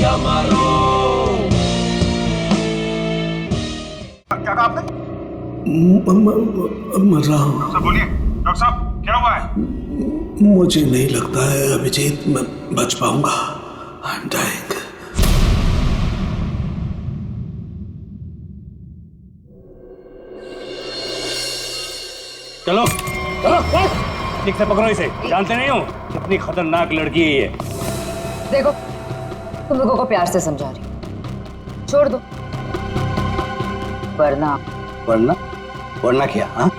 या मारो। क्या कहा आपने? मर रहा हूँ। सर बोलिए डॉक्टर साहब, क्या हुआ है? मुझे नहीं लगता है अभिजीत मैं बच पाऊंगा। I am dying. चलो चलो ठीक से पकड़ो इसे। जानते नहीं हो कितनी खतरनाक लड़की है ये। देखो तुम लोगों को प्यार से समझा रही, छोड़ दो वरना वरना वरना क्या? हाँ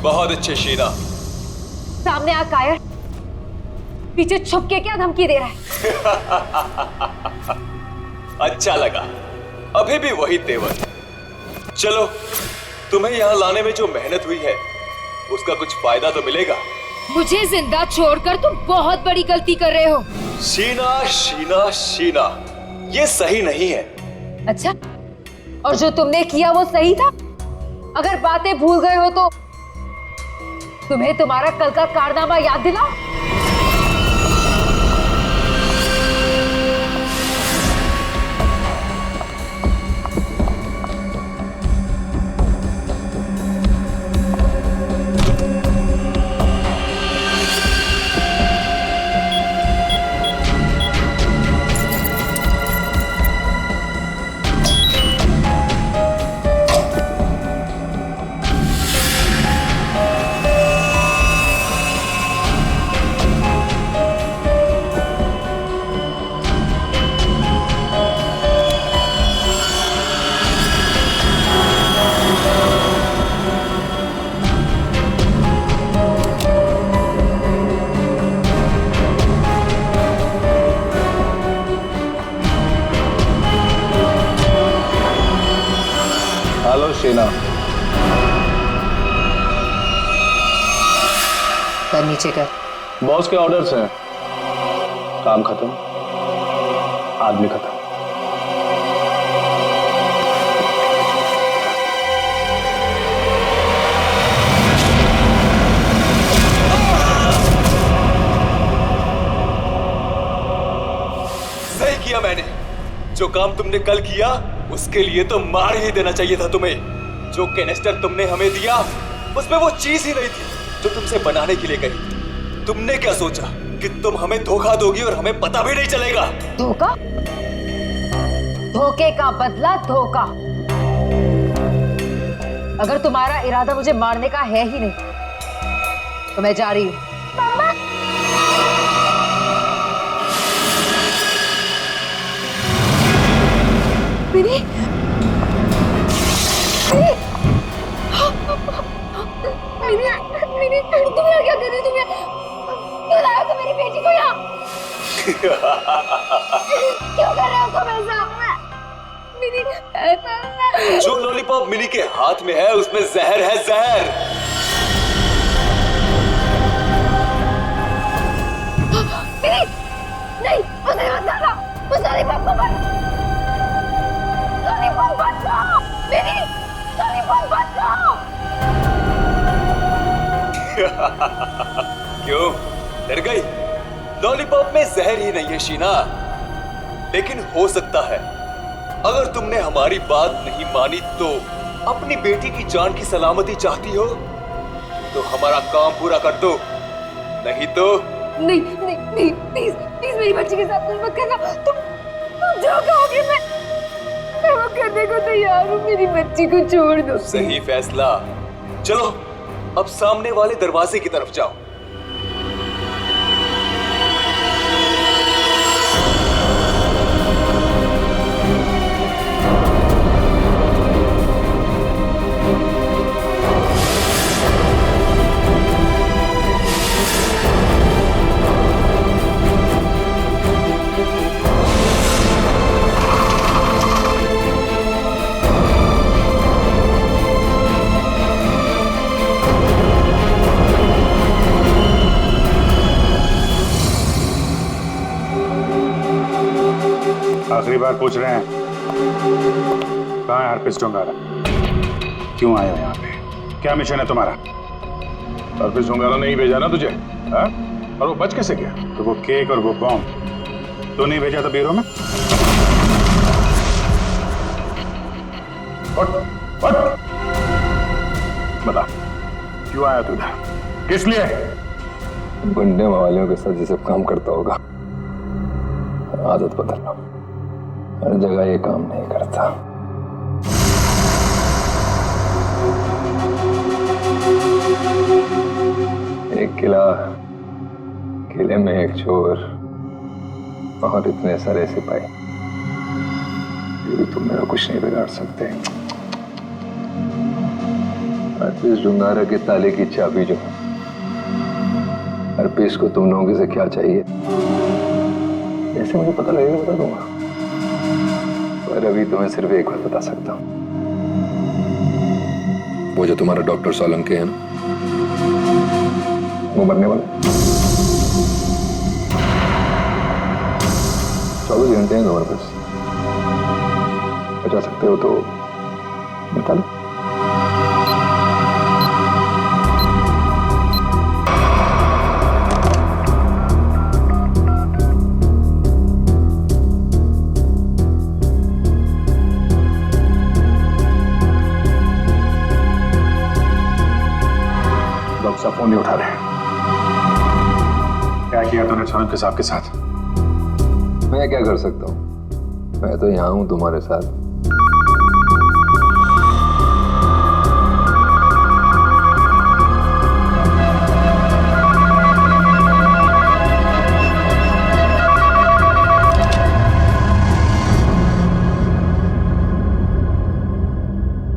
बहुत अच्छे शीना। सामने आ कायर, पीछे छुप के क्या धमकी दे रहा है? अच्छा लगा, अभी भी वही तेवर। चलो, तुम्हें यहाँ लाने में जो मेहनत हुई है उसका कुछ फायदा तो मिलेगा। मुझे जिंदा छोड़कर तुम बहुत बड़ी गलती कर रहे हो। शीना शीना शीना, ये सही नहीं है। अच्छा, और जो तुमने किया वो सही था? अगर बातें भूल गए हो तो तुम्हें तुम्हारा कल का कारनामा याद दिलाओ। हेलो शीना। सर नीचे कर। बॉस के ऑर्डर्स हैं। काम खत्म, आदमी खत्म। सही किया मैंने। जो काम तुमने कल किया उसके लिए तो मार ही देना चाहिए था तुम्हें। जो कैनिस्टर तुमने हमें दिया उसमें वो चीज ही नहीं थी जो तुमसे बनाने के लिए कही। तुमने क्या सोचा कि तुम हमें धोखा दोगी और हमें पता भी नहीं चलेगा? धोखा? धोखे का बदला धोखा। अगर तुम्हारा इरादा मुझे मारने का है ही नहीं तो मैं जा रही हूँ। मिनी, मिनी, तुम यहाँ क्या कर रही हो? तुम क्यों लाए हो तुम मेरी बेटी को यहाँ? क्यों कर रहे हो तुम ऐसा? मिनी, जो लॉलीपॉप मिनी के हाथ में है उसमें जहर है, जहर। मिनी, नहीं, उसे मत डालो, उस लॉलीपॉप को मत। लॉलीपॉप मत खाओ, मिनी, लॉलीपॉप मत खाओ। क्यों डर गई? लॉलीपॉप में जहर ही नहीं है शीना, लेकिन हो सकता है अगर तुमने हमारी बात नहीं मानी तो अपनी बेटी की जान की सलामती चाहती हो तो हमारा काम पूरा कर दो, नहीं तो नहीं नहीं नहीं, प्लीज प्लीज मेरी बच्ची के साथ कुछ मत करना। तुम जो कहोगे मैं वो करने को तैयार हूँ। मेरी बच्ची को छोड़ दो। सही फैसला। चलो अब सामने वाले दरवाजे की तरफ जाओ। बार पूछ रहे हैं, कहाँ है हरप्रीत डोंगारा? क्यों आए हो यहाँ पे? क्या मिशन है तुम्हारा? हरप्रीत डोंगारा ने ही भेजा ना तुझे, हा? और वो बच कैसे गया? तो वो केक और वो बॉम्ब तो नहीं भेजा था ब्यूरो में? उठ, उठ। बता, क्यों आया तू इधर? किस लिए? गुंडे वालियों के साथ जैसे काम करता होगा, आदत बदल लो। हर जगह ये काम नहीं करता। एक किला, किले में एक चोर और इतने सारे सिपाही, ये भी तुम मेरा कुछ नहीं बिगाड़ सकते। हरप्रीत डोंगारा के ताले की चाबी जो है, हरप्रीत को तुम लोगों से क्या चाहिए जैसे मुझे पता लगेगा बता दूंगा, पर अभी तुम्हें सिर्फ एक बात बता सकता हूं। वो जो तुम्हारा डॉक्टर सोलंकी है ना, वो मरने वाला है। 24 घंटे हैं तुम्हारे पास, बचा सकते हो तो बता लो। डॉक्टर साहब फोन नहीं उठा रहे। क्या किया तूने सोलंकी साहब के साथ? मैं क्या कर सकता हूँ, मैं तो यहाँ हूँ तुम्हारे साथ।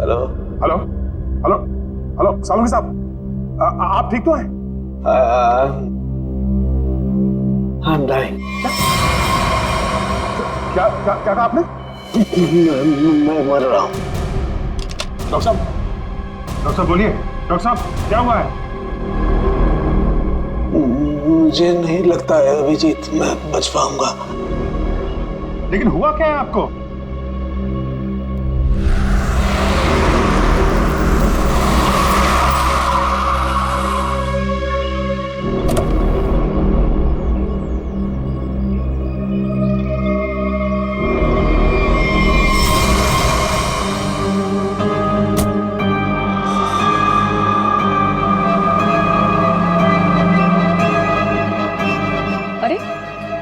Hello hello hello hello Solanki साहब, आप ठीक तो हैं? I'm dying. क्या क्या क्या कहा आपने? मैं मर रहा हूँ। डॉक्टर साहब बोलिए। डॉक्टर साहब क्या हुआ है? मुझे नहीं लगता है अभिजीत मैं बच पाऊंगा। लेकिन हुआ क्या है आपको?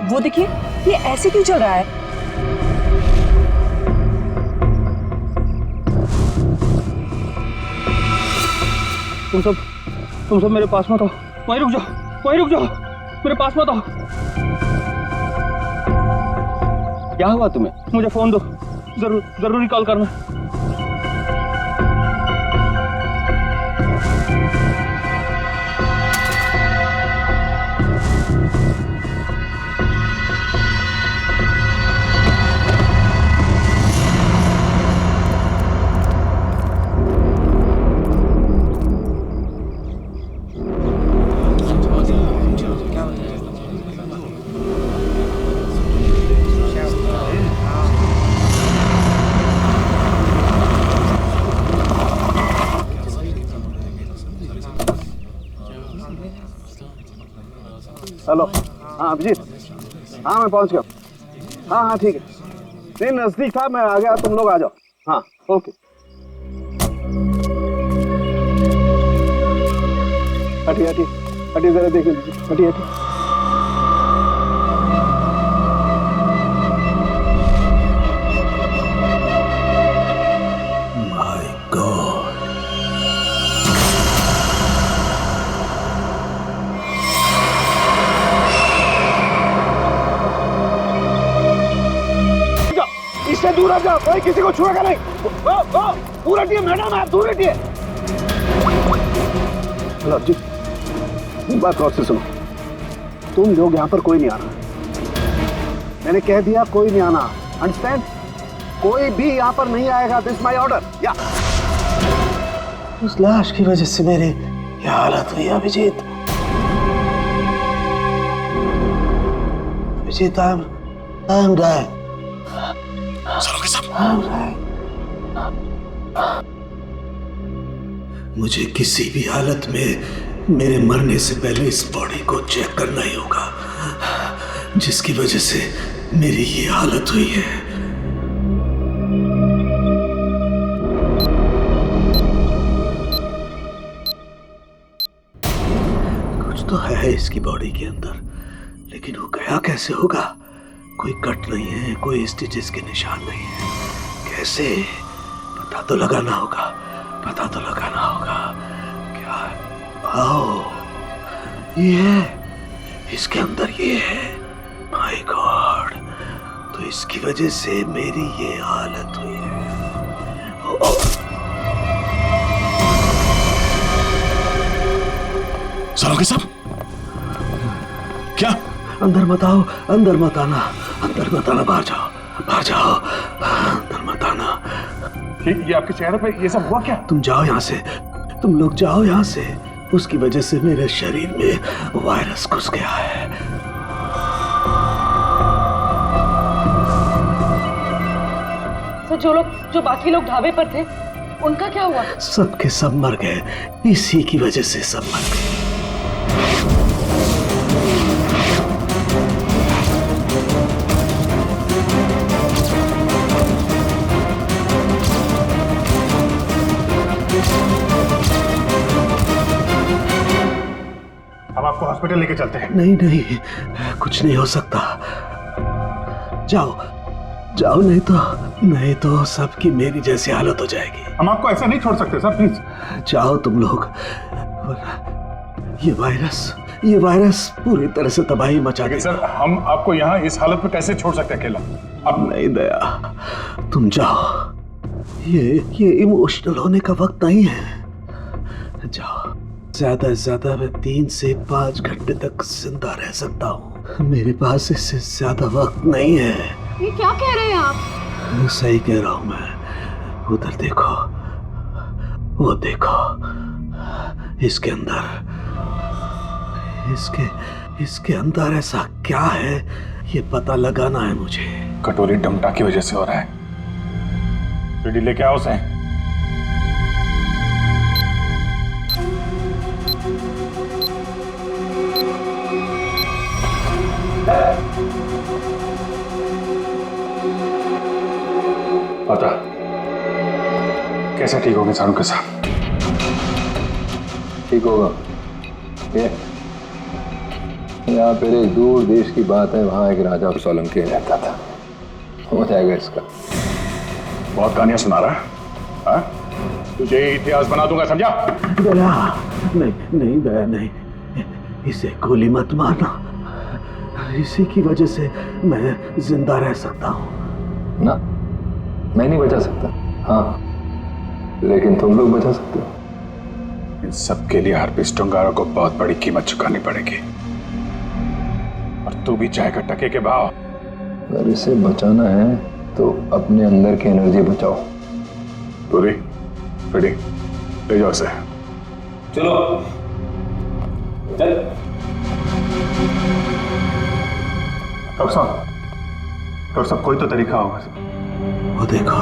वो देखिए, ये ऐसे क्यों चल रहा है? तुम सब मेरे पास मत आओ, वहीं रुक जाओ, मेरे पास मत आओ। क्या हुआ तुम्हें? मुझे फोन दो, जरूरी कॉल करना। हेलो, हाँ अभिजीत, हाँ मैं पहुंच गया। हाँ हाँ ठीक है, नहीं नजदीक था, मैं आ गया, तुम लोग आ जाओ। हाँ ओके। हटिए जरा देख लीजिए, हटिए। My God. इससे दूर हट जाओ, कोई किसी को छुएगा नहीं। दूर हटिए मैडम, आप दूर हटिए। हेलो जी, बात गौर से सुनो, तुम लोग यहाँ पर कोई नहीं आना। मैंने कह दिया कोई नहीं आना, अंडरस्टैंड? कोई भी यहाँ पर नहीं आएगा, दिस माय ऑर्डर। या उस लाश की वजह से मेरी ये हालत हुई अभिजीत। I am dying. सरोगे सब? मुझे किसी भी हालत में मेरे मरने से पहले इस बॉडी को चेक करना ही होगा, जिसकी वजह से मेरी ये हालत हुई है। कुछ तो है इसकी बॉडी के अंदर, लेकिन वो गया कैसे होगा? कोई कट नहीं है, कोई स्टिचेस के निशान नहीं है। कैसे? पता तो लगाना होगा, पता तो लगाना होगा। क्या? आओ, ये है, इसके अंदर ये है। माय गॉड, तो इसकी वजह से मेरी ये हालत हुई है। सरोगे सब? क्या? अंदर मत आओ, अंदर मत आना, अंदर मत आना, बाहर जाओ, बाहर जाओ, अंदर मत आना। ये आपके चेहरे पे ये सब हुआ क्या? तुम जाओ यहाँ से, तुम लोग जाओ यहाँ से। उसकी वजह से मेरे शरीर में वायरस घुस गया है। तो जो बाकी लोग ढाबे पर थे, उनका क्या हुआ? सब के सब मर गए, इसी की वजह से सब मर गए। अब आपको हॉस्पिटल लेके चलते हैं। नहीं नहीं, कुछ नहीं हो सकता। जाओ जाओ, नहीं तो सबकी मेरी जैसी हालत हो जाएगी। हम आपको ऐसा नहीं छोड़ सकते सर, प्लीज। जाओ तुम लोग। ये वायरस पूरी तरह से तबाही मचा देगा। सर, हम आपको यहाँ इस हालत में कैसे छोड़ सकते हैं अकेला? अब नहीं दया, तुम जाओ। ये इमोशनल होने का वक्त नहीं है। जाओ। ज्यादा से ज्यादा मैं 3 से 5 घंटे तक जिंदा रह सकता हूँ। मेरे पास इससे ज्यादा वक्त नहीं है। ये क्या कह रहे हैं आप? सही कह रहा हूँ मैं। उधर देखो, वो देखो, इसके इसके अंदर ऐसा क्या है, ये पता लगाना है मुझे। कटोरी डमटा की वजह से हो रहा है। रेडी लेके आओ उसे। पता कैसे ठीक होगी सारू के साथ? ठीक होगा। यहाँ पर एक दूर देश की बात है, वहां एक राजा सोलंकी रहता था। हो जाएगा इसका। बहुत कहानियां सुना रहा है, हाँ? तुझे इतिहास बना दूंगा, समझा? दया नहीं दया नहीं, इसे गोली मत मारना। इसी की वजह से मैं जिंदा रह सकता हूँ। ना, मैं नहीं बचा सकता, हाँ, लेकिन तुम लोग बचा सकते हो। इन सब के लिए हार्पिस टोंगारा को बहुत बड़ी कीमत चुकानी पड़ेगी, और तू भी चाहेगा टके के भाव। अगर इसे बचाना है तो अपने अंदर की एनर्जी बचाओ। पूरी रेडी, ले जाओ इसे। चलो चल। डॉक्टर साहब, कोई तो तरीका होगा। वो देखो,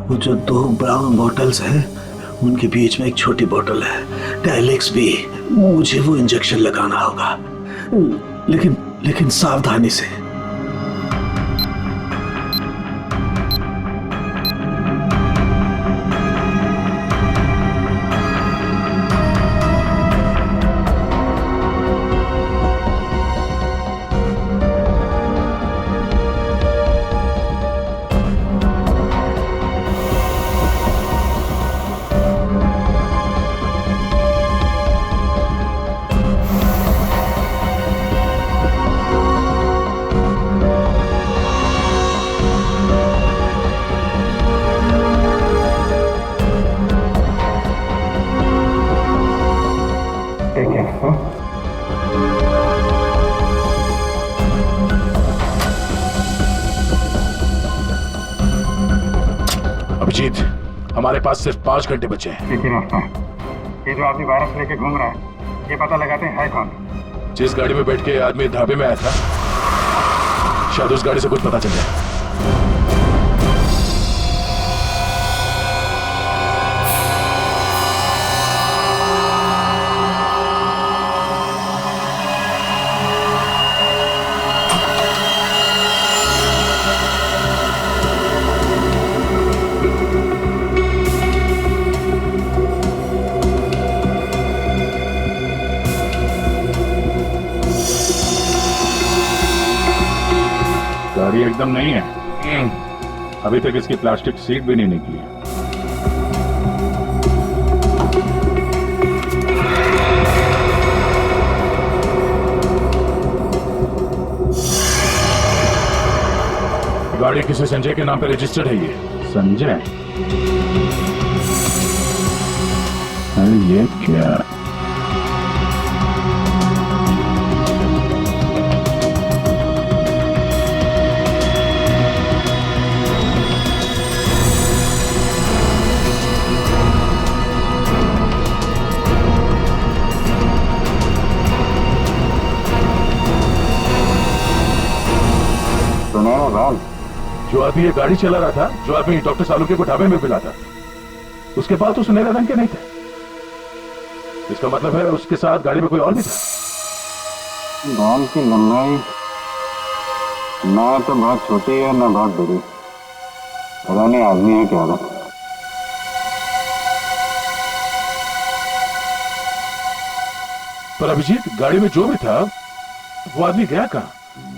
वो जो 2 ब्राउन बॉटल्स हैं, उनके बीच में एक छोटी बोतल है, टाइलेक्स भी। मुझे वो इंजेक्शन लगाना होगा, लेकिन सावधानी से। अभिजीत, हमारे पास सिर्फ 5 घंटे बचे हैं। एक ही रास्ता है, ये जो आदमी वायरस लेके घूम रहा है, ये पता लगाते हैं है कौन। जिस गाड़ी में बैठ के आदमी ढाबे में आया था, शायद उस गाड़ी से कुछ पता चल जाए। गाड़ी एकदम नहीं है। अभी तक इसकी प्लास्टिक सीट भी नहीं निकली है। गाड़ी किसी संजय के नाम पे रजिस्टर्ड है ये। संजय? अरे ये क्या? जो आदमी ये गाड़ी चला रहा था, जो आदमी डॉक्टर सालुके को ढाबे में मिला था, उसके पास तो सुनहरे रंग के नहीं थे। इसका मतलब है उसके साथ गाड़ी में कोई और भी था। बाल की लंबाई ना तो बहुत छोटी है ना बहुत बड़ी। पता नहीं आदमी है क्या था। पर अभिजीत, गाड़ी में जो भी था वो आदमी गया कहाँ?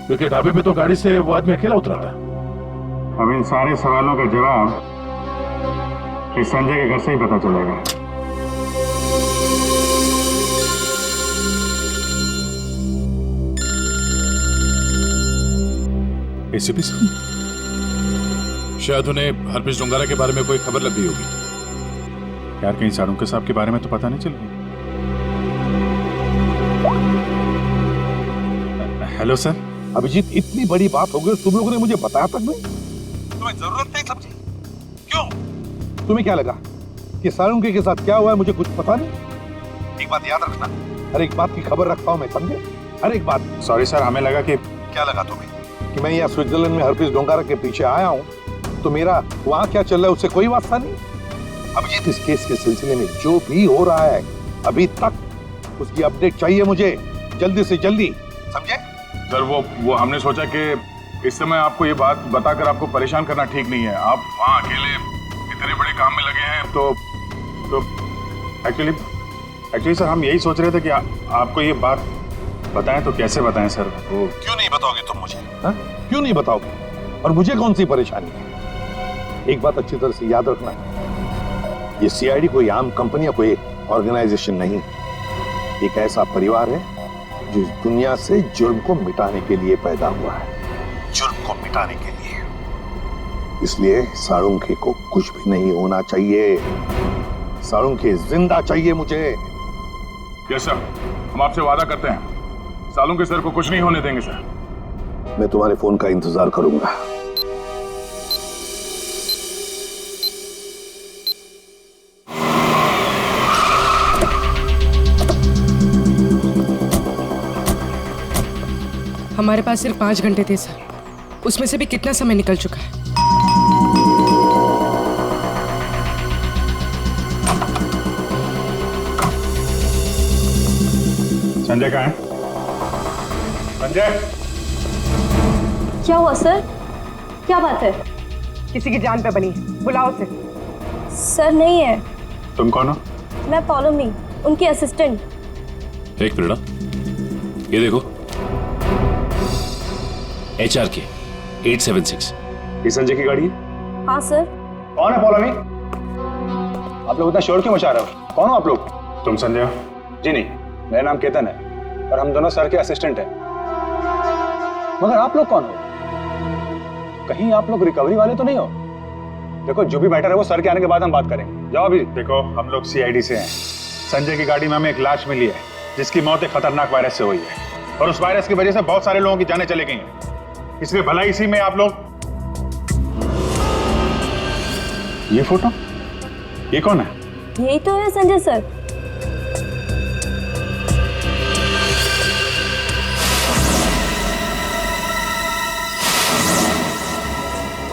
क्योंकि ढाबे पे तो गाड़ी से वो आदमी अकेला उतरा था। अब इन सारे सवालों का जवाब इस संजय के घर से ही पता चलेगा। एसीपी साहब, शायद उन्हें हरप्रीत डोंगारा के बारे में कोई खबर लग गई होगी। यार कहीं साड़ुंके साहब के बारे में तो पता नहीं चल रही। Hello sir. अभिजीत, इतनी बड़ी बात हो गई, तुम लोगों ने मुझे बताया तक नहीं? तुम्हें जरूरत नहीं समझी? क्यों? तुम्हें क्या लगा कि साळुंके के साथ क्या हुआ है मुझे कुछ पता नहीं? एक बात याद रखना, हर एक बात की खबर रखता हूं मैं, समझे? हर एक बात। सॉरी सर, हमें लगा कि क्या लगा तुम्हें कि मैं यहाँ स्विट्जरलैंड में हरप्रीत डोंगारा के पीछे आया हूँ तो मेरा वहां क्या चल रहा है उससे कोई वास्ता नहीं? अभिजीत, इस केस के सिलसिले में जो भी हो रहा है अभी तक उसकी अपडेट चाहिए मुझे, जल्दी से जल्दी, समझे? सर वो हमने सोचा कि इस समय आपको ये बात बताकर आपको परेशान करना ठीक नहीं है। आप वहाँ अकेले इतने बड़े काम में लगे हैं तो एक्चुअली सर हम यही सोच रहे थे कि आपको ये बात बताएं तो कैसे बताएं सर। वो क्यों नहीं बताओगे तुम मुझे? हा? क्यों नहीं बताओगे? और मुझे कौन सी परेशानी है? एक बात अच्छी तरह से याद रखना, ये सीआईडी कोई आम कंपनी या कोई ऑर्गेनाइजेशन नहीं, एक ऐसा परिवार है जो इस दुनिया से जुर्म को मिटाने के लिए पैदा हुआ है, जुर्म को मिटाने के लिए। इसलिए साळुंखे को कुछ भी नहीं होना चाहिए। साळुंखे जिंदा चाहिए मुझे। यस सर, हम आपसे वादा करते हैं साळुंखे सर को कुछ नहीं होने देंगे सर। मैं तुम्हारे फोन का इंतजार करूंगा। हमारे पास सिर्फ 5 घंटे थे सर, उसमें से भी कितना समय निकल चुका है। संजय कहाँ है? संजय! क्या हुआ सर? क्या बात है? किसी की जान पे बनी है, बुलाओ उसे। सर नहीं है। तुम कौन हो? मैं पौलोमी, उनकी असिस्टेंट। एक मिनट, ये देखो HRK 876। ये संजय की गाड़ी है? हाँ सर। कौन है पौलोमी? आप लोग इतना शोर क्यों मचा रहे हो? कौन हो आप लोग? तुम संजय हो? जी नहीं, मेरा नाम केतन है और हम दोनों सर के असिस्टेंट हैं। मगर आप लोग कौन हो? कहीं आप लोग रिकवरी वाले तो नहीं हो? देखो, जो भी मैटर है वो सर के आने के बाद हम बात करेंगे। जाओ अभी। देखो, हम लोग सीआईडी से हैं। संजय की गाड़ी में हमें एक लाश मिली है जिसकी मौत एक खतरनाक वायरस से हुई है और उस वायरस की वजह से बहुत सारे लोगों की जानें चली गई हैं। इसलिए भला इसी में आप लोग। ये फोटो, ये कौन है? यही तो है संजय सर।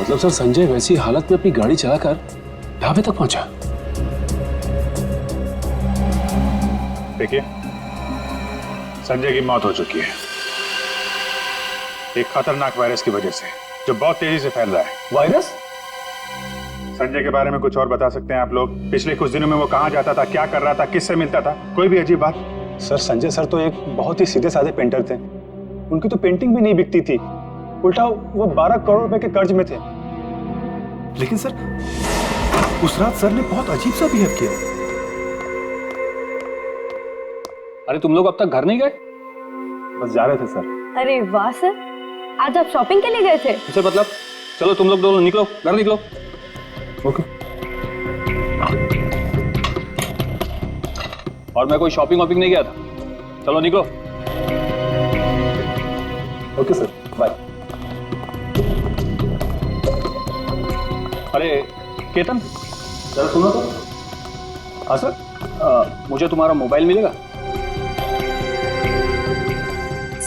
मतलब सर संजय वैसी हालत में अपनी गाड़ी चलाकर ढाबे तक पहुंचा? देखिए, संजय की मौत हो चुकी है एक खतरनाक वायरस की वजह से, जो बहुत तेजी से फैल रहा है। वायरस? संजय के बारे में कुछ और बता सकते हैं आप लोग? पिछले कुछ दिनों में वो कहाँ जाता था, क्या कर रहा था, किससे मिलता था? कोई भी अजीब बात? सर संजय सर तो एक बहुत ही सीधे साधे पेंटर थे। उनकी तो पेंटिंग भी नहीं बिकती थी, उल्टा वो 12 करोड़ रुपए के कर्ज में थे। लेकिन सर, उस रात सर ने बहुत अजीब सा बिहेव किया। अरे तुम लोग अब तक घर नहीं गए? बस जा रहे थे सर। अरे वाह सर, आज आप शॉपिंग के लिए गए थे? सर मतलब चलो तुम लोग दोनों निकलो, घर निकलो। ओके। और मैं कोई शॉपिंग वॉपिंग नहीं गया था, चलो निकलो। Okay sir, bye. अरे केतन, जरा सुनो तो। हाँ सर, मुझे तुम्हारा मोबाइल मिलेगा?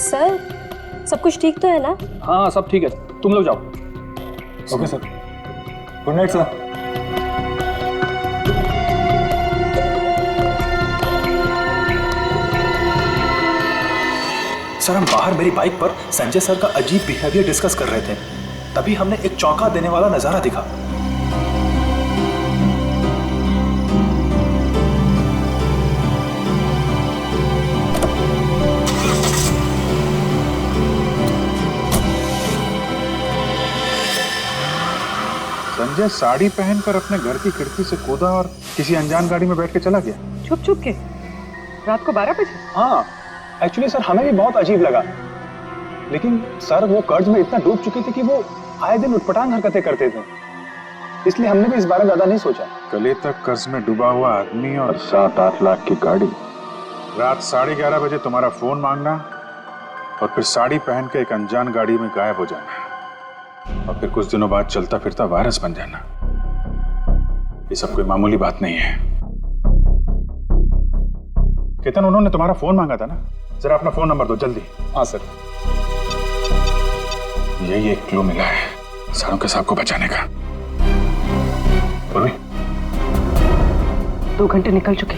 सर, सब कुछ ठीक तो है ना? हाँ सब ठीक है, तुम लोग जाओ। Okay sir, good night sir. Sir, हम बाहर मेरी बाइक पर संजय सर का अजीब बिहेवियर डिस्कस कर रहे थे, तभी हमने एक चौंका देने वाला नजारा दिखा। संजय साड़ी पहनकर अपने घर की खिड़की से कूदा और किसी अनजान गाड़ी में बैठ के चला गया। छुप छुप के रात को 12 बजे? हाँ एक्चुअली सर हमें भी बहुत अजीब लगा, लेकिन सर वो कर्ज में इतना डूब चुके थे कि वो आए दिन उटपटांग हरकतें करते थे, इसलिए हमने भी इस बारे में ज्यादा नहीं सोचा। गले तक कर्ज में डूबा हुआ आदमी और 7-8 लाख की गाड़ी, रात 11:30 बजे तुम्हारा फोन मांगना और फिर साड़ी पहन के एक अनजान गाड़ी में गायब हो जाना और फिर कुछ दिनों बाद चलता फिरता वायरस बन जाना, ये सब कोई मामूली बात नहीं है। केतन, उन्होंने तुम्हारा फोन मांगा था ना? जरा अपना फोन नंबर दो जल्दी। हाँ सर। यही एक क्लू मिला है सारों के साहब को बचाने का। 2 घंटे निकल चुके,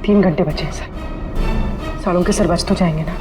3 घंटे बचे हैं सर। सालों के सर बच तो जाएंगे ना?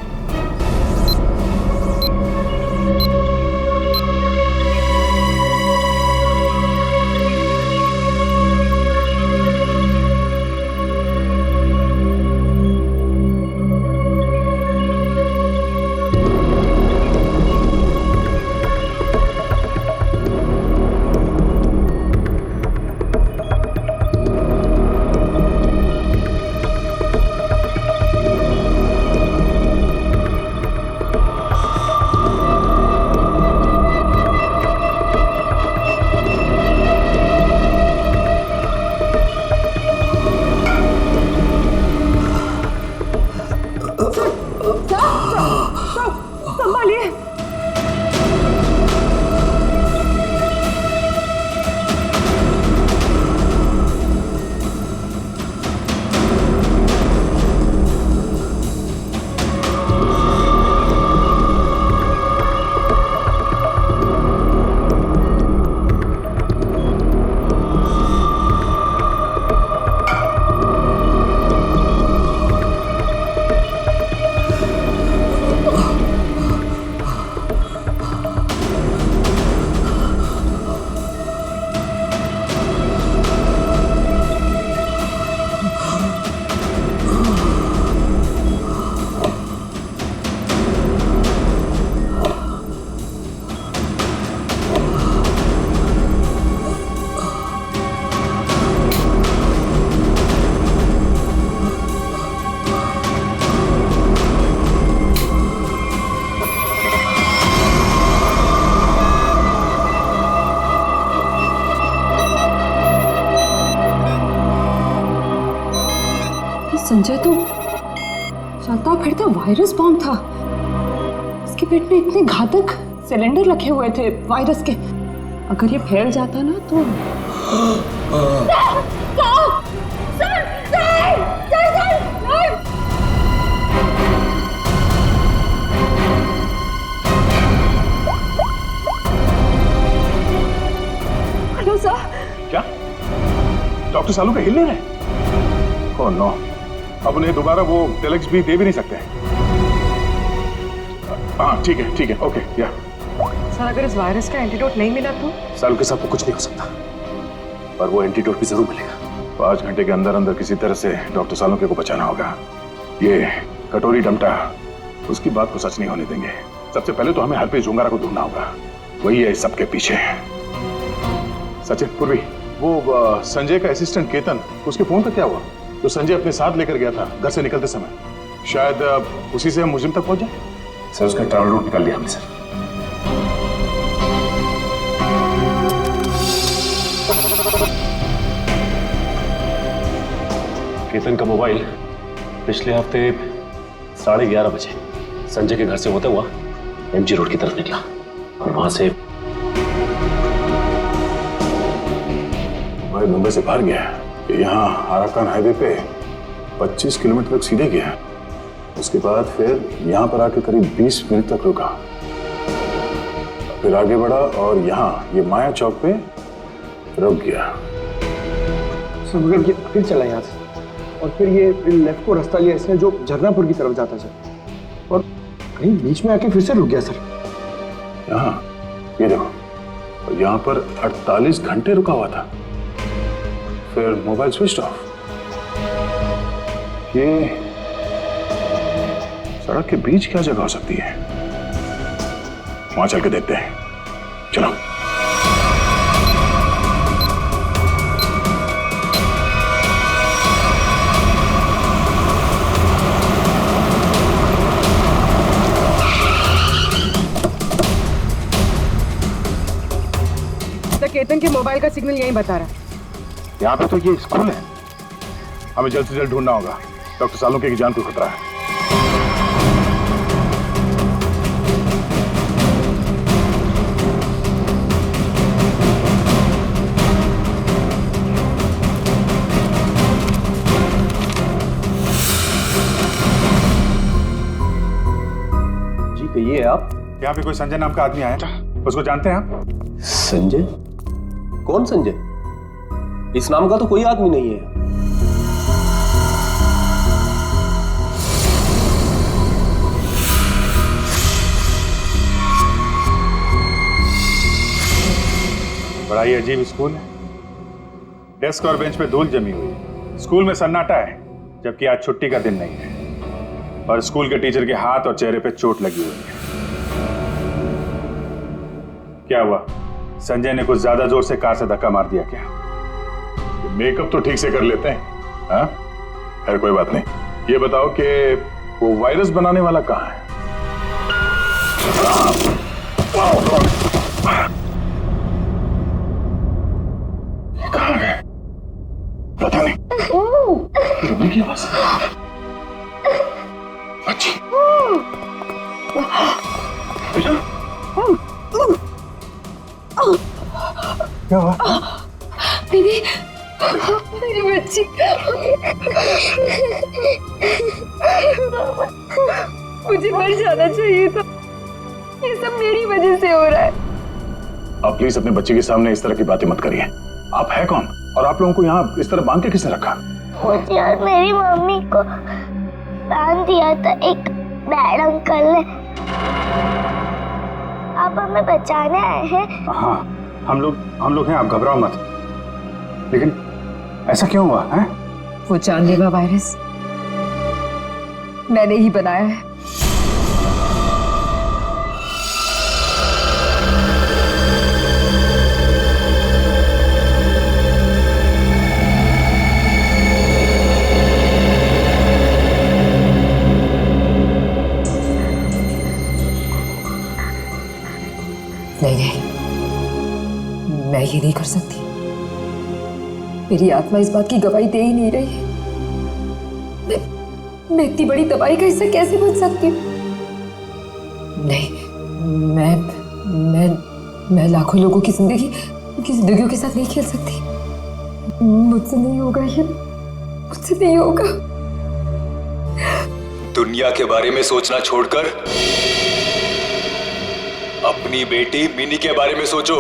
संजय तो चलता फिरता वायरस बॉम्ब था। इसके पेट में इतने घातक सिलेंडर रखे हुए थे वायरस के, अगर ये फैल जाता ना तो डॉक्टर सालू के हिल नहीं रहे। ओह नो, अब उन्हें दोबारा वो टेलेक्स भी दे भी नहीं सकते। हाँ ठीक है, ओके या। सर अगर इस वायरस का एंटीडोट नहीं मिला तो? सालू के साथ तो कुछ नहीं हो सकता, पर वो एंटीडोट भी जरूर मिलेगा। 5 घंटे के अंदर अंदर किसी तरह से डॉक्टर सालुंके को बचाना होगा। ये कटोरी डमटा उसकी बात को सच नहीं होने देंगे। सबसे पहले तो हमें हरप्रीत झुंगारा को ढूंढना होगा, वही है इस सबके पीछे। सचिन, पूर्वी, वो संजय का असिस्टेंट केतन, उसके फोन का क्या हुआ? जो संजय अपने साथ लेकर गया था घर से निकलते समय, शायद उसी से हम मुजिम तक पहुंच जाए। सर उसका ट्रैवल रूट निकाल लिया हमने सर। केतन का मोबाइल पिछले हफ्ते 11:30 बजे संजय के घर से होते हुआ एमजी रोड की तरफ निकला और वहां से भाई मुंबई से बाहर गया, यहाँ आराकान हाईवे पे 25 किलोमीटर तक सीधे गया। उसके बाद फिर यहाँ पर आके करीब 20 मिनट तक रुका, फिर आगे बढ़ा और यहाँ ये माया चौक पे रुक गया। मगर ये फिर चला यहाँ से और फिर ये लेफ्ट को रास्ता लिया इसने जो झरनापुर की तरफ जाता सर, और कहीं बीच में आके फिर से रुक गया सर। यहाँ ये देखो, और यहाँ पर 48 घंटे रुका हुआ था, फिर मोबाइल स्विच ऑफ। ये सड़क के बीच क्या जगह हो सकती है? वहां चल के देखते हैं, चलो। केतन के मोबाइल का सिग्नल यही बता रहा है। यहाँ पे तो ये स्कूल है, हमें जल्द से जल्द ढूंढना होगा। डॉक्टर सालुंके की जान को खतरा है। जी कहिए आप। यहाँ पे कोई संजय नाम का आदमी आया था, उसको जानते हैं आप? संजय? कौन संजय? इस नाम का तो कोई आदमी नहीं है। बड़ा ही अजीब स्कूल है। डेस्क और बेंच पे धूल जमी हुई है। स्कूल में सन्नाटा है, जबकि आज छुट्टी का दिन नहीं है। और स्कूल के टीचर के हाथ और चेहरे पे चोट लगी हुई है। क्या हुआ? संजय ने कुछ ज्यादा जोर से कार से धक्का मार दिया क्या? मेकअप तो ठीक से कर लेते हैं, हाँ? खैर कोई बात नहीं। ये बताओ कि वो वायरस बनाने वाला कहाँ है? कहाँ है? पता नहीं। रोने की आवाज। अच्छी। क्या हुआ? दीदी, मेरी बच्ची। मुझे मर जाना चाहिए था। ये सब मेरी वजह से हो रहा है। आप प्लीज अपने बच्चे के सामने इस तरह की बातें मत करिए। आप है कौन? और आप लोगों को यहाँ इस तरह बांध के किसने रखा? मुझे और मेरी मम्मी को बांध दिया था एक बैड अंकल ने। आप हमें बचाने आए हैं? हाँ, हम लोग हैं, आप घबराओ मत। लेकिन ऐसा क्यों हुआ है? वो जानलेवा वायरस मैंने ही बनाया है। नहीं, मैं ये नहीं कर सकती। मेरी आत्मा इस बात की गवाही दे ही नहीं रही है। मैं इतनी बड़ी तबाही का हिस्सा कैसे बन सकती हूँ? नहीं, मैं लाखों लोगों की जिंदगियों के साथ नहीं खेल सकती। मुझसे नहीं होगा ये, मुझसे नहीं होगा। दुनिया के बारे में सोचना छोड़कर अपनी बेटी मिनी के बारे में सोचो।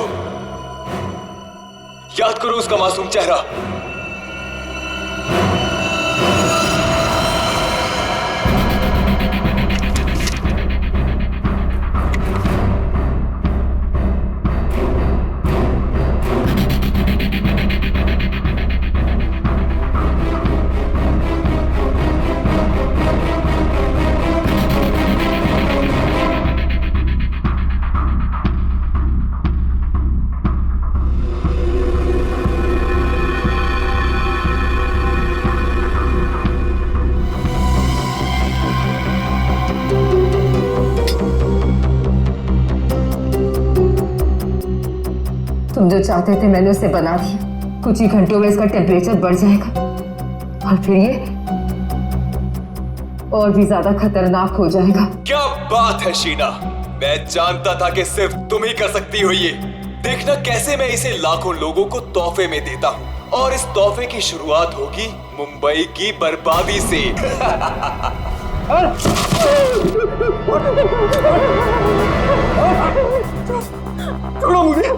याद करो उसका मासूम चेहरा, तुम जो चाहते थे मैंने उसे बना दिया। कुछ ही घंटों में इसका टेम्परेचर बढ़ जाएगा और फिर ये और भी ज्यादा खतरनाक हो जाएगा। क्या बात है शीना, मैं जानता था कि सिर्फ तुम ही कर सकती हो ये। देखना कैसे मैं इसे लाखों लोगों को तोहफे में देता हूँ, और इस तोहफे की शुरुआत होगी मुंबई की बर्बादी से। छोड़ो मुझे,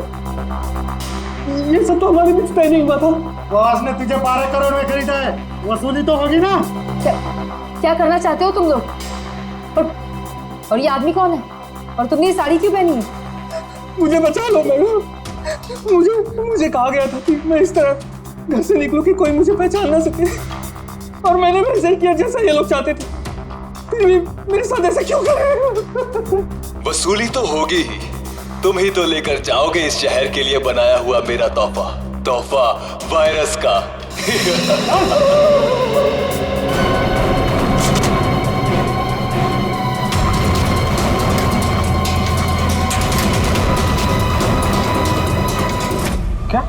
ये सब तो हमारे बीच तय नहीं हुआ था। बॉस ने तुझे 12 करोड़ में खरीदा है, वसूली तो होगी ना। क्या करना चाहते हो तुम लोग? और ये आदमी कौन है? और तुमने ये साड़ी क्यों पहनी है? मुझे बचा लो मैडम, मुझे कहा गया था कि मैं इस तरह घर से निकलूं कि कोई मुझे पहचान ना सके, और मैंने वैसे ही किया जैसा ये लोग चाहते थे। फिर भी मेरे साथ ऐसा क्यों कर रहे हो? वसूली तो होगी ही, तुम ही तो लेकर जाओगे इस शहर के लिए बनाया हुआ मेरा तोहफा वायरस का। क्या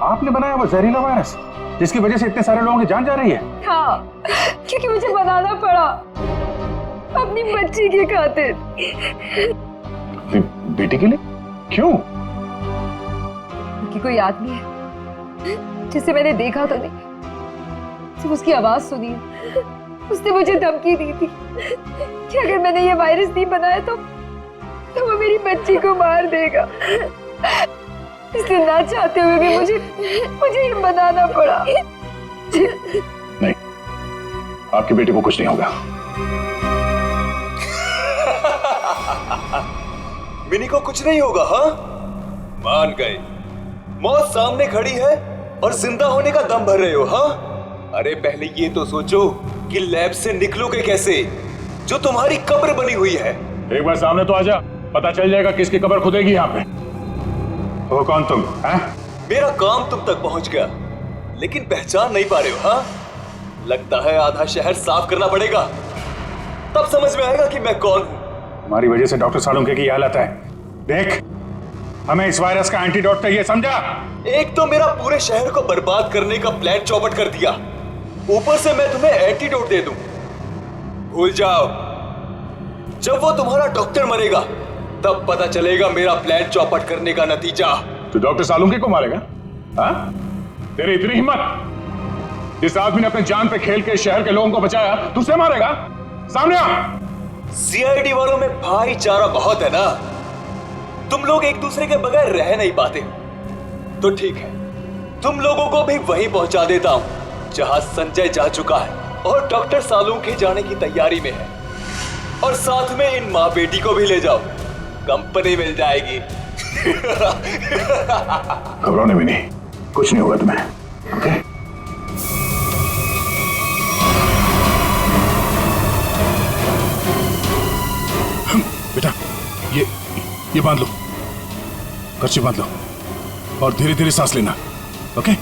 आपने बनाया वो जहरीला वायरस जिसकी वजह से इतने सारे लोगों की जान जा रही है? हाँ, क्योंकि मुझे बनाना पड़ा अपनी बच्ची की खातिर। बेटी के लिए? क्यों? क्योंकि कोई आदमी है जिसे मैंने देखा तो नहीं, सिर्फ उसकी आवाज सुनी है। उसने मुझे धमकी दी थी कि अगर मैंने ये वायरस नहीं बनाया तो वो मेरी बच्ची को मार देगा। इसलिए ना चाहते हुए भी मुझे ये बनाना पड़ा। नहीं, आपकी बेटी को कुछ नहीं होगा। मिनी को कुछ नहीं होगा? हाँ, मान गए। मौत सामने खड़ी है और जिंदा होने का दम भर रहे हो? हाँ, अरे पहले ये तो सोचो कि लैब से निकलोगे कैसे, जो तुम्हारी कब्र बनी हुई है। एक बार सामने तो आजा, पता चल जाएगा किसकी कब्र खुदेगी यहाँ पे। वो कौन तुम? मेरा काम तुम तक पहुंच गया, लेकिन पहचान नहीं पा रहे हो? हाँ, लगता है आधा शहर साफ करना पड़ेगा, तब समझ में आएगा कि मैं कौन हूँ। हमारी वजह से डॉक्टर सालुंके की हालत है। देख, हमें इस वायरस का एंटीडोट चाहिए, समझा? एक तो मेरा पूरे शहर को बर्बाद करने का प्लान चौपट कर दिया, ऊपर से मैं तुम्हें एंटीडोट दे दूं। भूल जाओ, जब वो तुम्हारा डॉक्टर मरेगा तब पता चलेगा मेरा प्लान चौपट करने का नतीजा। तू डॉक्टर सालुंके को मारेगा? हाँ? तेरी इतनी हिम्मत? जिस आदमी ने अपने जान पे खेल के शहर के लोगों को बचाया, तू उसे मारेगा? सामने आ। सीआईडी वालों में भाईचारा बहुत है ना, तुम लोग एक दूसरे के बगैर रह नहीं पाते। तो ठीक है, तुम लोगों को भी वहीं पहुंचा देता हूं जहां संजय जा चुका है और डॉक्टर सालुंके जाने की तैयारी में है, और साथ में इन माँ बेटी को भी ले जाओ, कंपनी मिल जाएगी। घबराने भी नहीं, कुछ नहीं होगा तुम्हें। ओके? बेटा, ये बांध लो, कर्ची बांध लो और धीरे धीरे सांस लेना। ओके?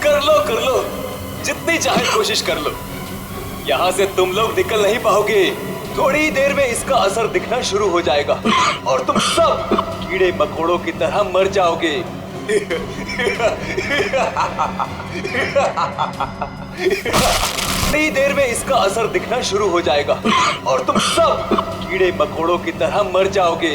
कर लो, जितनी चाहे कोशिश कर लो। यहाँ से तुम लोग निकल नहीं पाओगे, थोड़ी देर में इसका असर दिखना शुरू हो जाएगा और तुम सब कीड़े मकोड़ों की तरह मर जाओगे। थोड़ी देर में इसका असर दिखना शुरू हो जाएगा और तुम सब कीड़े मकोड़ों की तरह मर जाओगे।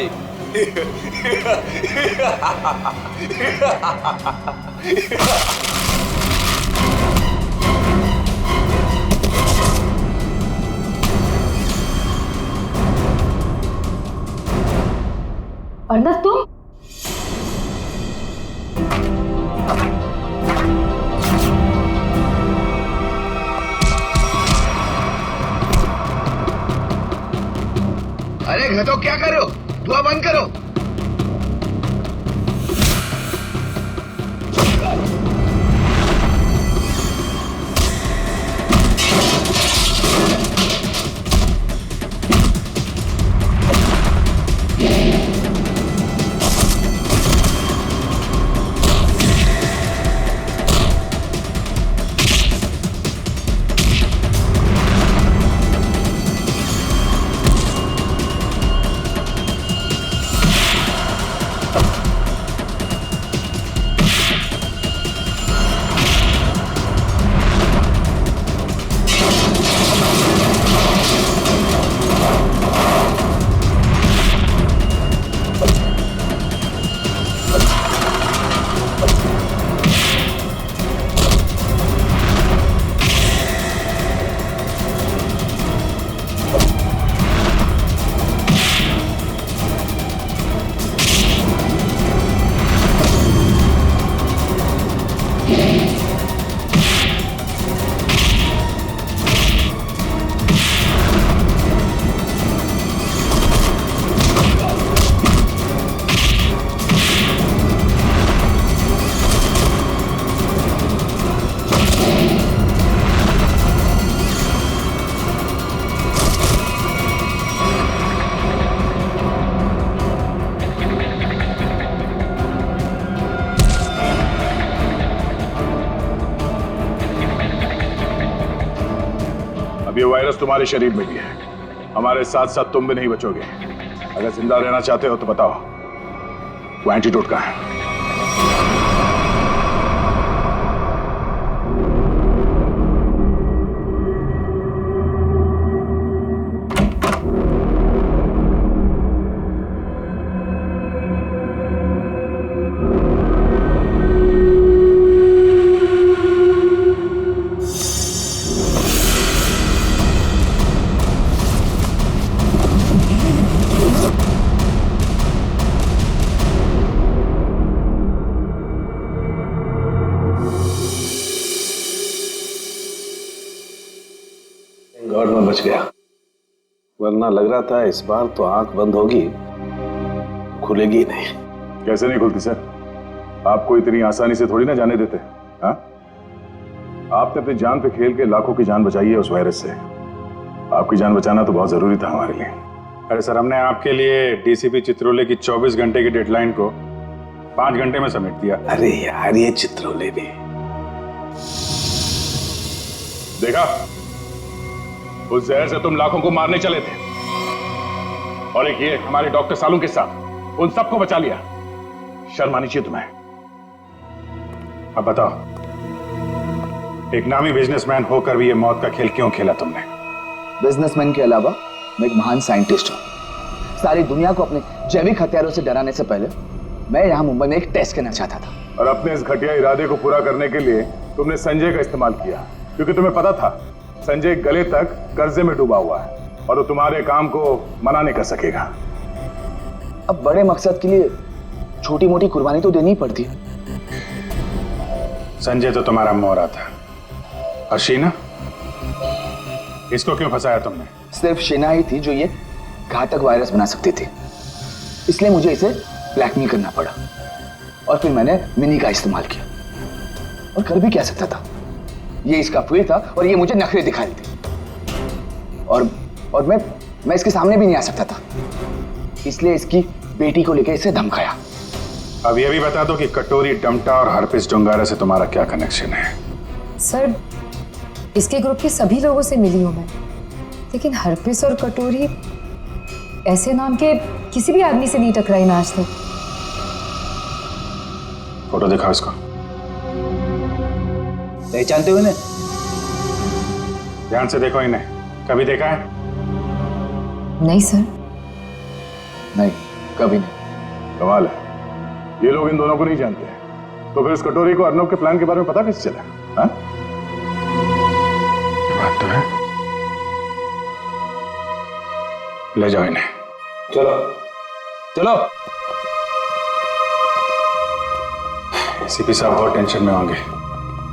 अर्नब, तुम? अरे घटो, क्या कर रहे हो? धुआं बंद करो। अब ये वायरस तुम्हारे शरीर में भी है, हमारे साथ साथ तुम भी नहीं बचोगे। अगर जिंदा रहना चाहते हो तो बताओ, वो एंटीडोट कहाँ है? गॉड में बच गया, वरना लग रहा था इस बार तो आंख बंद होगी, खुलेगी ही नहीं। कैसे नहीं खुलती सर? आपको इतनी आसानी से थोड़ी ना जाने देते। हाँ, आपने अपनी जान पे खेल के लाखों की जान बचाई है उस वायरस से। आपकी जान बचाना तो बहुत जरूरी था हमारे लिए। अरे सर, हमने आपके लिए डीसीपी चित्रोले की 24 घंटे की डेडलाइन को 5 घंटे में समेट दिया। अरे यार, ये चित्रोले भी देखा, उस जहर से तुम लाखों को मारने चले थे, और एक ये हमारे डॉक्टर सालू के साथ उन सबको बचा लिया। शर्म आनी चाहिए तुम्हें। अब बताओ, एक नामी बिजनेसमैन होकर भी ये मौत का खेल क्यों खेला तुमने? बिजनेसमैन के अलावा मैं एक महान साइंटिस्ट हूं। सारी दुनिया को अपने जैविक हथियारों से डराने से पहले मैं यहां मुंबई में एक टेस्ट करना चाहता था। और अपने इस घटिया इरादे को पूरा करने के लिए तुमने संजय का इस्तेमाल किया, क्योंकि तुम्हें पता था संजय गले तक कर्जे में डूबा हुआ है और वो तुम्हारे काम को मना नहीं कर सकेगा। अब बड़े मकसद के लिए छोटी मोटी कुर्बानी तो देनी पड़ती है। संजय तो तुम्हारा मोहरा था, और शीना, इसको क्यों फंसाया तुमने? सिर्फ शीना ही थी जो ये घातक वायरस बना सकती थी, इसलिए मुझे इसे ब्लैकमेल करना पड़ा। और फिर मैंने मिनी का इस्तेमाल किया, और कर भी क्या सकता था, ये इसका फील्ड था और ये मुझे नखरे दिखा रही थी। और मैं इसके सामने भी नहीं आ सकता था, इसलिए इसकी बेटी को लेकर इसे धमकाया। अब ये भी बता दो कि कटोरी डमटा और हरपिस डोंगारा से तुम्हारा क्या कनेक्शन है? सर, इसके ग्रुप के सभी लोगों से मिली हूं मैं, लेकिन हरपिस और कटोरी ऐसे नाम के किसी भी आदमी से नहीं टकराई मैं आज तक। फोटो दिखाओ इसको। पहचानते हो इन्हें? ध्यान से देखो इन्हें, कभी देखा है? नहीं सर। नहीं, कभी नहीं। कमाल है, ये लोग इन दोनों को नहीं जानते हैं। तो फिर इस कटोरी को अर्नब के प्लान के बारे में पता कैसे चला? हाँ? बात तो है। ले जाओ इन्हें। चलो चलो। सीपी साहब बहुत टेंशन में होंगे।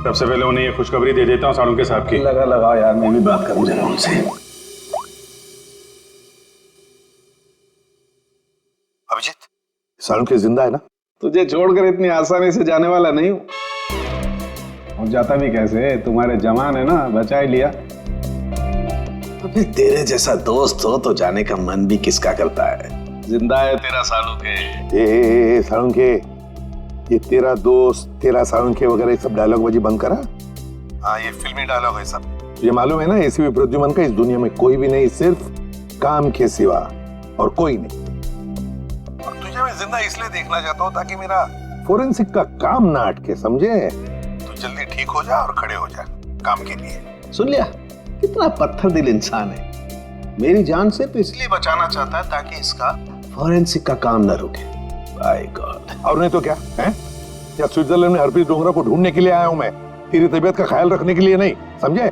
सबसे पहले उन्हें ये खुशखबरी दे देता हूँ सालुंके के साहब की। लगा यार, मैं भी बात करूं जरा उनसे। अभिजीत, सालुंके जिंदा है ना? तुझे छोड़कर इतनी आसानी से जाने वाला नहीं हूं। और जाता भी कैसे, तुम्हारे जवान है ना, बचा ही लिया। अभी तेरे जैसा दोस्त हो तो जाने का मन भी किसका करता है। जिंदा है तेरा सालुंके। सालुंके, ये तेरा दोस्त, तेरा सालुंके वगैरह सब डायलॉग बाजी बंद करा। हाँ, ये फिल्मी डायलॉग है सब। ये मालूम है ना, एसीपी प्रद्युमन का इस दुनिया में कोई भी नहीं, सिर्फ काम के सिवा और कोई नहीं। और तुझे मैं जिंदा इसलिए देखना चाहता हूँ ताकि मेरा फोरेंसिक का काम ना अटके, समझे? तू जल्दी ठीक हो जा और खड़े हो जा काम के लिए। सुन लिया, कितना पत्थर दिल इंसान है। मेरी जान सिर्फ इसलिए बचाना चाहता है ताकि इसका फॉरेंसिक का काम न रुके। By God. और नहीं तो क्या है? क्या स्विट्जरलैंड में हरप्रीत डोंगरा को ढूंढने के लिए आया हूं मैं, तेरी तबीयत का ख्याल रखने के लिए नहीं, समझे?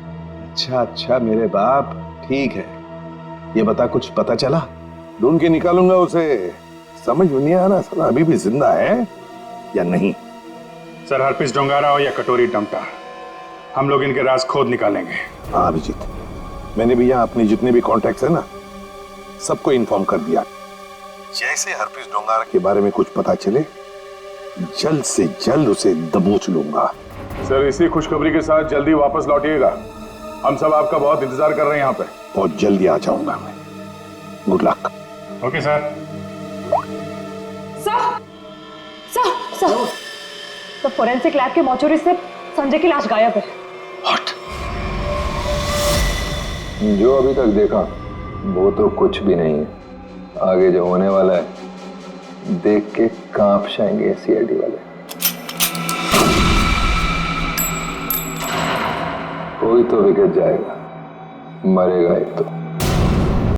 अच्छा मेरे बाप, ठीक है। ये बता, कुछ पता चला? ढूंढ के निकालूंगा उसे। समझ में नहीं आ रहा साला अभी भी जिंदा है या नहीं। सर, हरपिस डोंगारा हो या कटोरी डमटा, हम लोग इनके राज खोद निकालेंगे। हाँ अभिजीत, मैंने भी यहाँ अपने जितने भी कॉन्टैक्ट्स है ना, सबको इन्फॉर्म कर दिया। जैसे हरप्रीत डोंगारा के बारे में कुछ पता चले, जल्द से जल्द उसे दबोच लूंगा। सर, इसी खुशखबरी के साथ जल्दी वापस लौटिएगा। हम सब आपका बहुत इंतजार कर रहे हैं यहाँ पे। बहुत जल्दी आ जाऊंगा मैं। Good luck. Okay sir. तो फोरेंसिक लैब के मॉर्चरी से संजय की लाश गायब है। जो अभी तक देखा वो तो कुछ भी नहीं है। आगे जो होने वाला है देख के कांप जाएंगे सीआईडी वाले। कोई तो विकेट जाएगा, मरेगा एक तो।